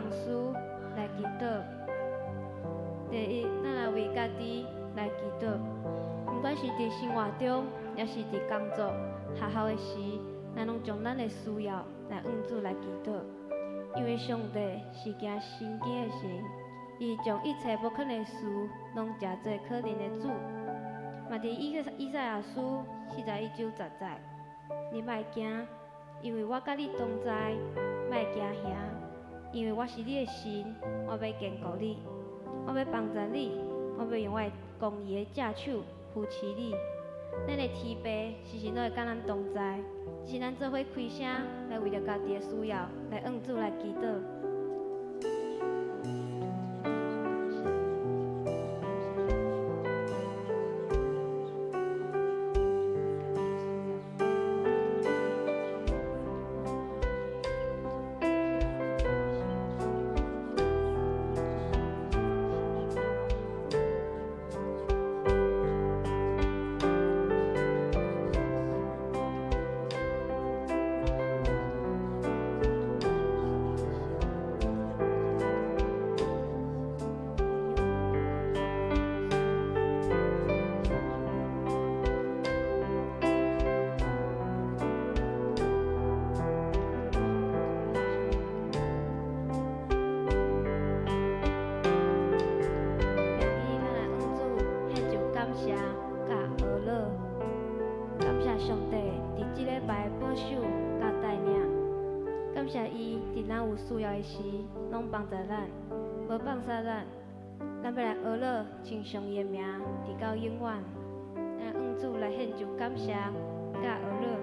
事来祈祷。第一，咱来为家己来祈祷，不管是伫生活中，也是伫工作、学校的时，咱拢将咱的需要来向主来祈祷。因为上帝是行神迹的神，伊将一切不可能的事拢食做可能的主。嘛，伫以赛亚书41:10，你莫惊，因为我甲你同在；莫惊吓，因为我是你的神，我要坚固你，我要帮助你，我要用我的公义的正手扶持你。咱的天父时时都会甲咱同在，只是咱做伙开声来为着家己的需要来向主来祈祷。上帝伫即礼拜保守甲带领，感谢伊伫咱有需要的时，拢帮助咱，无放下咱。咱要来学乐，称上伊的名，直到永远。咱向主来献上感谢甲学乐。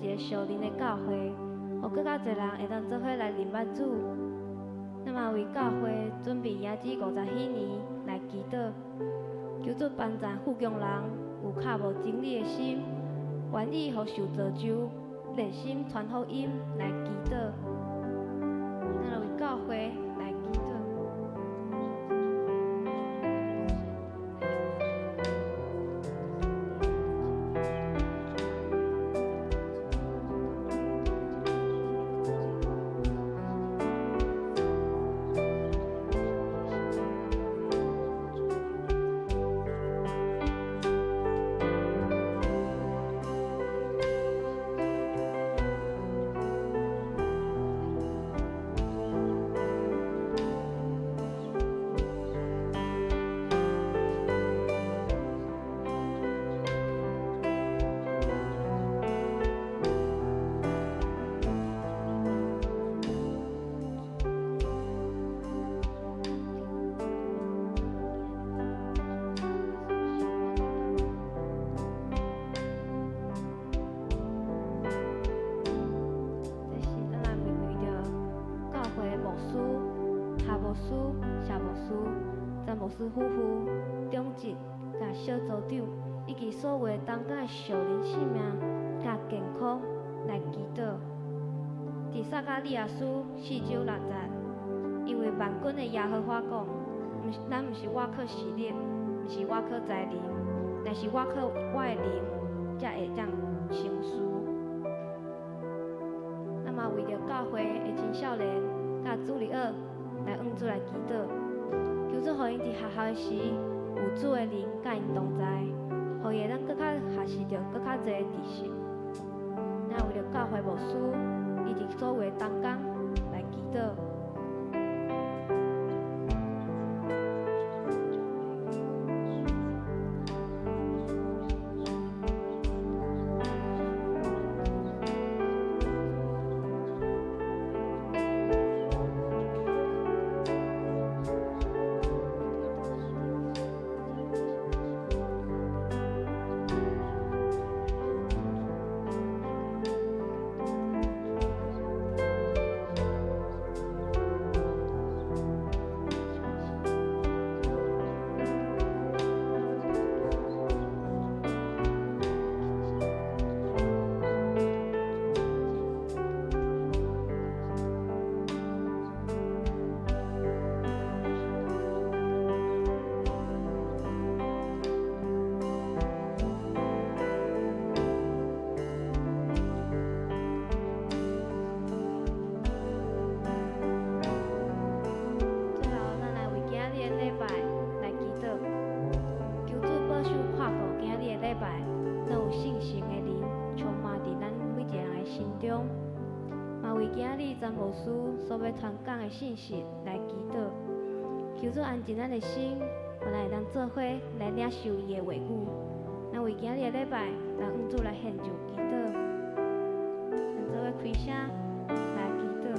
一个属灵的教会，互更较侪人会当做伙来认捌主。咱嘛为教会准备野子50禧年来祈祷，求主帮助富强人有较无真理的心，愿意互受造就，热心传福音来祈祷。咱为教会来祈祷。牧师夫妇、长职、甲小组长，以及所有当家的属灵性命、甲健康来祈祷。伫撒迦利亚书4:6节，因为万军的耶和华讲，咱毋是我靠实力，毋是我靠才能，乃是我靠我的灵，才会当成事。那么为着教会的青少年、甲主日学来向主来祈祷。求主，互因伫学校的时有主的灵甲因同在，互伊会当更较学习到更较侪的知识。咱为着教会牧师，伊伫所有的当工来祈祷。今日詹牧师所要传讲的信息来祈祷，求主安静咱的心，我来当做伙来领受伊的话语。咱为今日的礼拜，咱向主来献上祈祷，咱做伙开声来祈祷。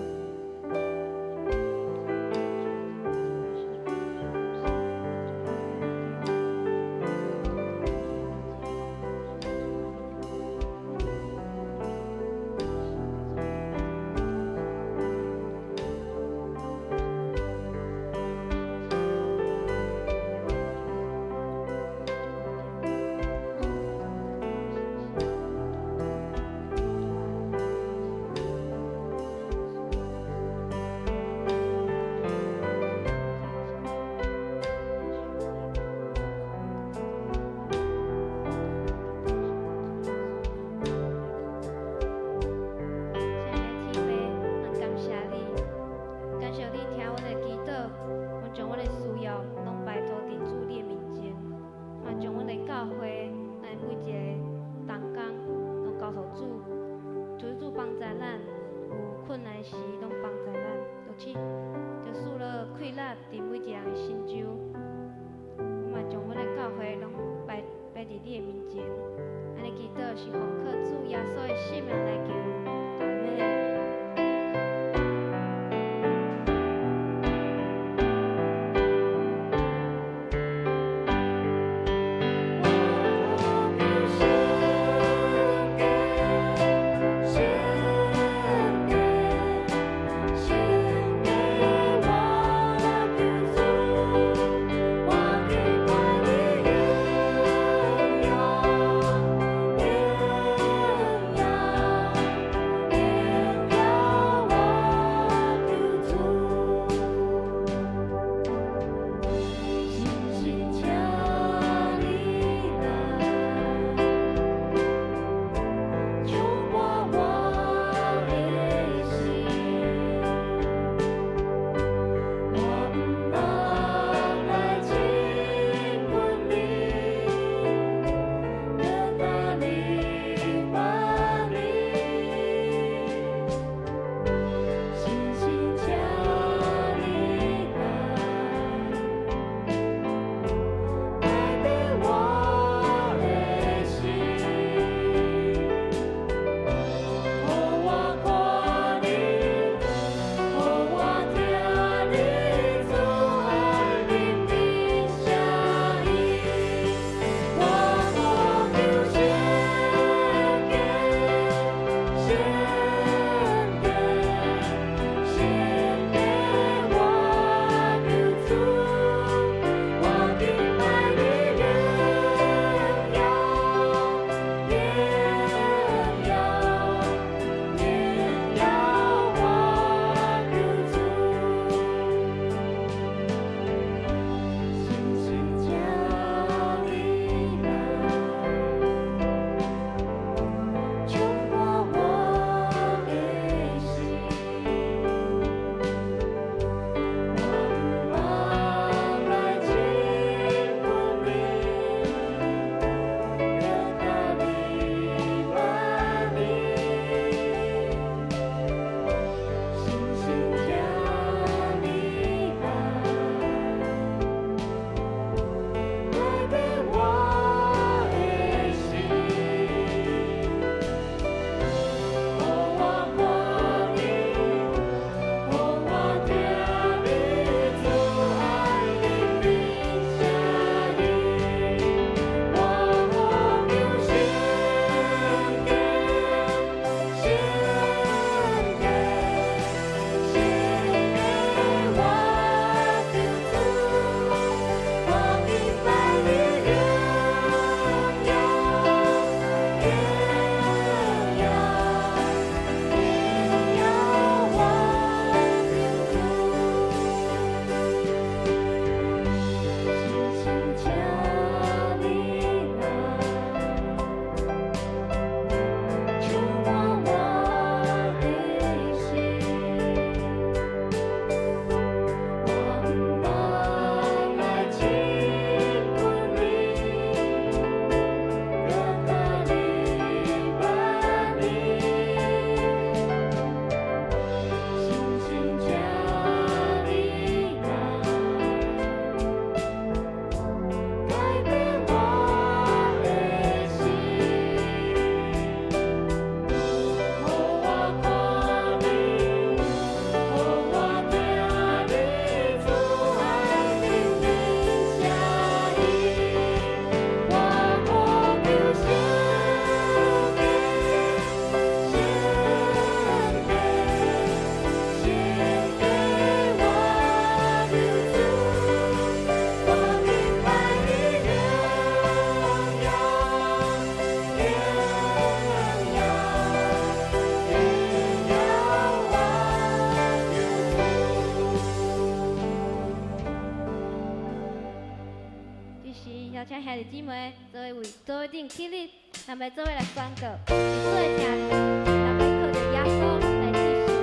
时，邀请兄弟姊妹做为座位顶起立，咱要做伙来宣告，是做会听你，咱要靠着耶稣来执行。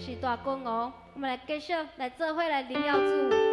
是大君王，我们来继续来做伙来荣耀主。